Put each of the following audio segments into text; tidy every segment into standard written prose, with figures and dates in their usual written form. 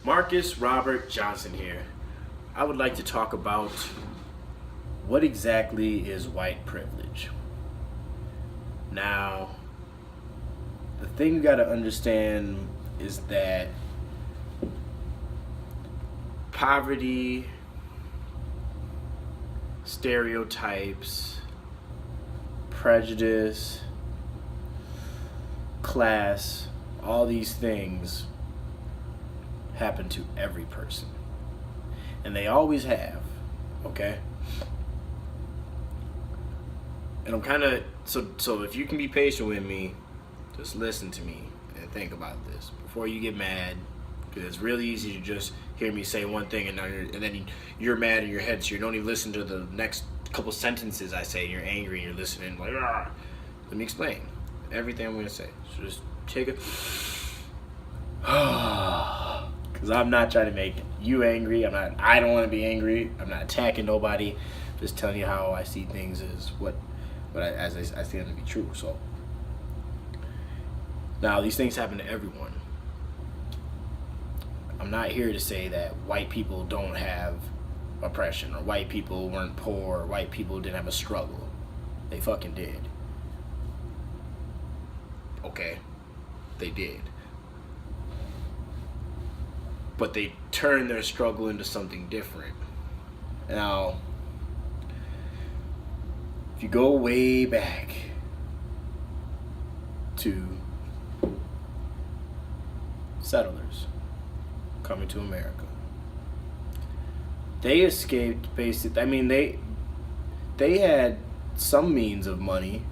Marcus Robert Johnson here. I would like to talk about what exactly is white privilege. Now, the thing you gotta understand is that poverty, stereotypes, prejudice, class, all these things happen to every person. And they always have, okay? And I'm kind of, so if you can be patient with me, just listen to me and think about this before you get mad, because it's really easy to just hear me say one thing and then you're mad in your head, so you don't even listen to the next couple sentences I say, and you're angry and you're listening like, ah. Let me explain everything I'm going to say. So just take a... Because I'm not trying to make you angry. I don't want to be angry. I'm not attacking nobody. Just telling you how I see things as I see them to be true. So now these things happen to everyone. I'm not here to say that white people don't have oppression, or white people weren't poor, or white people didn't have a struggle. They fucking did. Okay, they did. But they turned their struggle into something different. Now, if you go way back to settlers coming to America, they escaped basically. I mean, they had some means of money,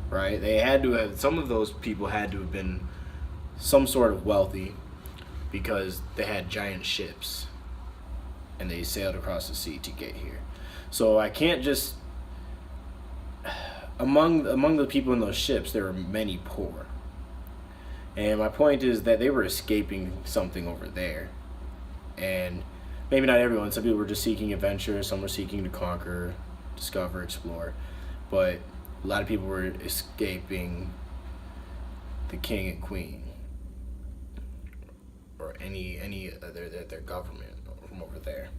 right? They had to have, some of those people had to have been some sort of wealthy, because they had giant ships and they sailed across the sea to get here. So I can't just, among the people in those ships, there were many poor. And my point is that they were escaping something over there. And maybe not everyone. Some people were just seeking adventure. Some were seeking to conquer, discover, explore. But a lot of people were escaping the king and queen, or any other their government from over there.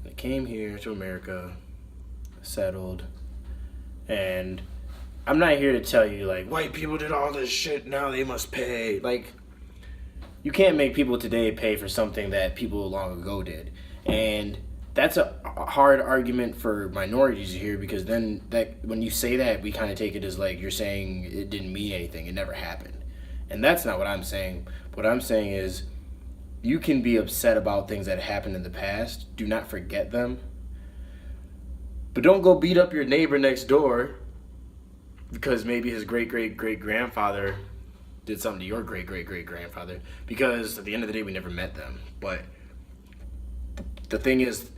They came here to America, settled, and I'm not here to tell you like white people did all this shit, now they must pay. Like, you can't make people today pay for something that people long ago did. And that's a hard argument for minorities to hear, because then that when you say that, we kind of take it as like you're saying it didn't mean anything, it never happened. And that's not what I'm saying. What I'm saying is, you can be upset about things that happened in the past. Do not forget them. But don't go beat up your neighbor next door because maybe his great-great-great-grandfather did something to your great-great-great-grandfather. Because at the end of the day, we never met them. But the thing is,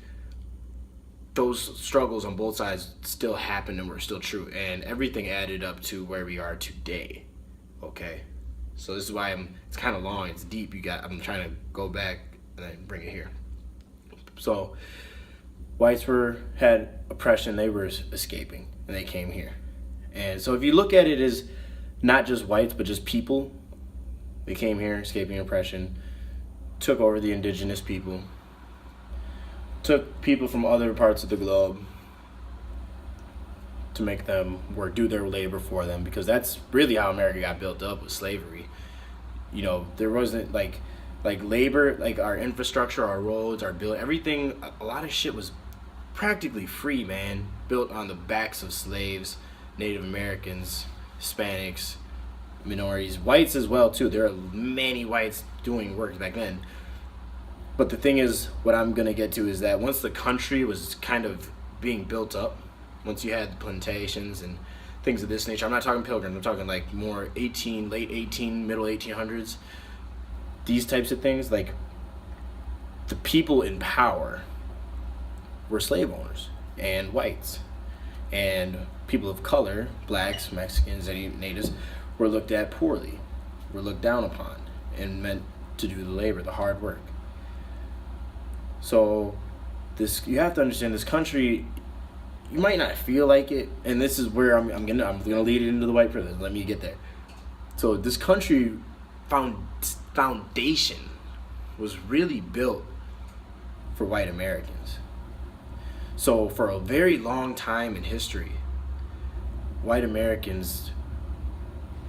those struggles on both sides still happened and were still true. And everything added up to where we are today. Okay? So this is why it's kind of long, it's deep. I'm trying to go back and then bring it here. So whites had oppression, they were escaping, and they came here. And so if you look at it as not just whites, but just people, they came here, escaping oppression, took over the indigenous people, took people from other parts of the globe to make them do their labor for them, because that's really how America got built up, with slavery. You know, there wasn't like labor, like our infrastructure, our roads, our build, everything, a lot of shit was practically free, man, built on the backs of slaves, Native Americans, Hispanics, minorities, whites as well too. There are many whites doing work back then. But the thing is, what I'm gonna get to is that once the country was kind of being built up, once you had plantations and things of this nature, I'm not talking Pilgrims, I'm talking like more late 18, middle 1800s, these types of things, like the people in power were slave owners and whites, and people of color, blacks, Mexicans, any natives, were looked at poorly, were looked down upon, and meant to do the labor, the hard work. So you have to understand, this country, you might not feel like it, and this is where I'm gonna lead it into the white privilege. Let me get there. So this country foundation was really built for white Americans. So for a very long time in history, white Americans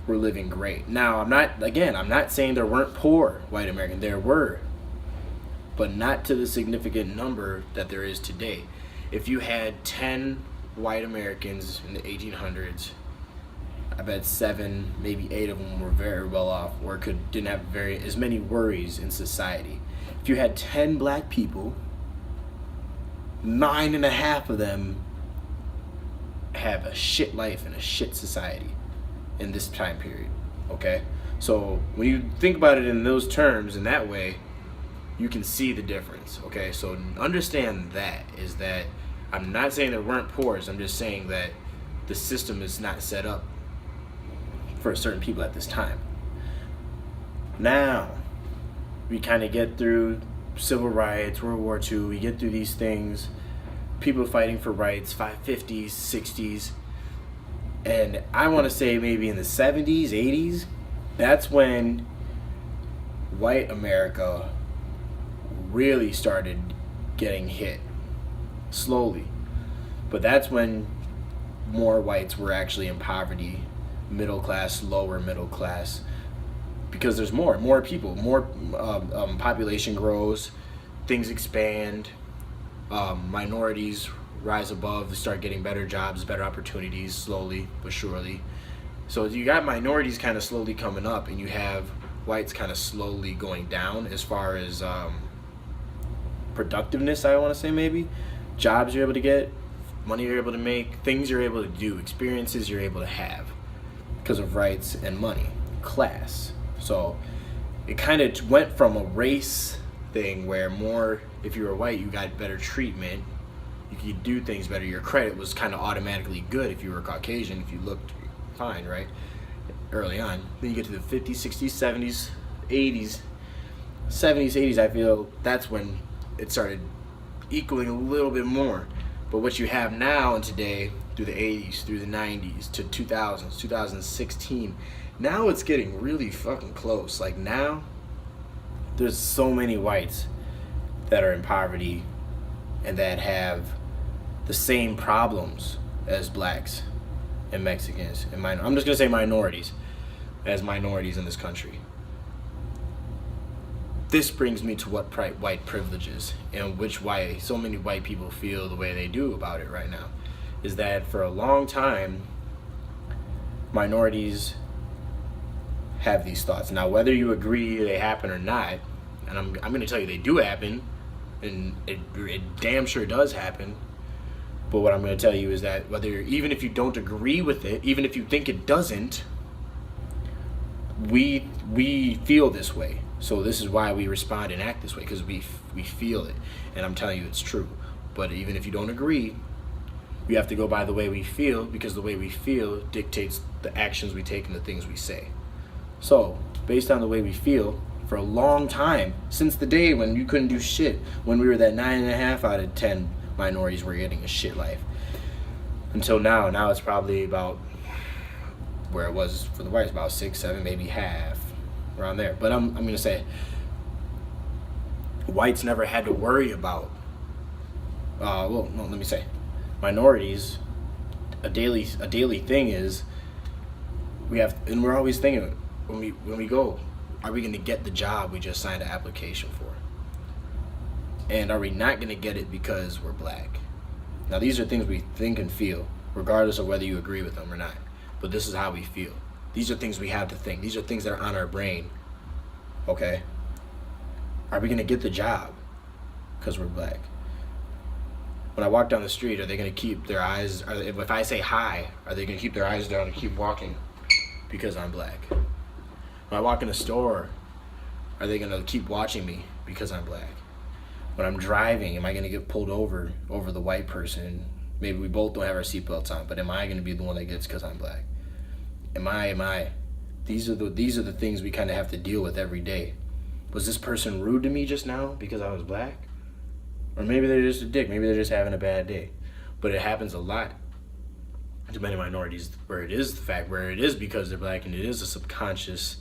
were living great. Now, I'm not saying there weren't poor white Americans. There were, but not to the significant number that there is today. If you had 10 white Americans in the 1800s, I bet 7, maybe 8 of them were very well off, or didn't have as many worries in society. If you had 10 black people, 9.5 of them have a shit life and a shit society in this time period. Okay, so when you think about it in those terms, in that way, you can see the difference. Okay, so understand that I'm not saying there weren't poors. I'm just saying that the system is not set up for certain people at this time. Now, we kind of get through civil rights, World War II, we get through these things, people fighting for rights, 50s, 60s, and I want to say maybe in the 70s, 80s, that's when white America really started getting hit, slowly. But that's when more whites were actually in poverty, middle class, lower middle class, because there's more people, more population grows, things expand, minorities rise above, they start getting better jobs, better opportunities, slowly but surely. So you got minorities kind of slowly coming up, and you have whites kind of slowly going down as far as productiveness, I want to say, maybe. Jobs you're able to get, money you're able to make, things you're able to do, experiences you're able to have because of rights and money, class. So it kind of went from a race thing where more, if you were white, you got better treatment, you could do things better, your credit was kind of automatically good if you were Caucasian, if you looked fine, right, early on. Then you get to the 50s, 60s, 70s, 80s, 70s, 80s, I feel that's when it started equaling a little bit more. But what you have now and today, through the 80s, through the 90s, to 2000s, 2016, now it's getting really fucking close. Like now, there's so many whites that are in poverty and that have the same problems as blacks and Mexicans and I'm just gonna say minorities, as minorities in this country. This brings me to what white privilege is, and why so many white people feel the way they do about it right now, is that for a long time, minorities have these thoughts. Now, whether you agree they happen or not, and I'm going to tell you they do happen, and it damn sure does happen, but what I'm going to tell you is that even if you don't agree with it, even if you think it doesn't, we feel this way. So this is why we respond and act this way, because we feel it, and I'm telling you it's true. But even if you don't agree, we have to go by the way we feel, because the way we feel dictates the actions we take and the things we say. So based on the way we feel, for a long time, since the day when you couldn't do shit, when we were that 9.5 out of 10 minorities were getting a shit life, until now it's probably about where it was for the whites, about 6, 7, maybe half, around there. But I'm gonna say whites never had to worry about minorities. A daily thing is we're always thinking when we go, are we gonna get the job we just signed an application for? And are we not gonna get it because we're black? Now these are things we think and feel, regardless of whether you agree with them or not. But this is how we feel. These are things we have to think. These are things that are on our brain. Okay? Are we going to get the job because we're black? When I walk down the street, are they going to keep their eyes, if I say hi, are they going to keep their eyes down and keep walking because I'm black? When I walk in a store, are they going to keep watching me because I'm black? When I'm driving, am I going to get pulled over the white person? Maybe we both don't have our seatbelts on, but am I going to be the one that gets because I'm black? Am I? These are the things we kind of have to deal with every day. Was this person rude to me just now because I was black? Or maybe they're just a dick. Maybe they're just having a bad day. But it happens a lot to many minorities where it is because they're black, and it is a subconscious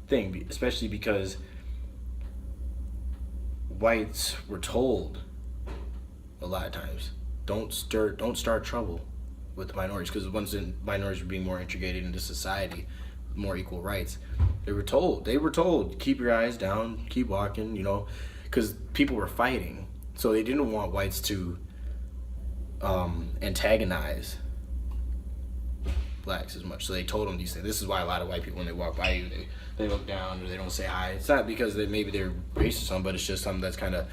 thing, especially because whites were told a lot of times, don't start trouble with the minorities, because once the minorities were being more integrated into society, more equal rights, they were told keep your eyes down, keep walking, because people were fighting, so they didn't want whites to antagonize blacks as much. So they told them these things. This is why a lot of white people, when they walk by you, they look down or they don't say hi. It's not because maybe they're racist or something, but it's just something that's kind of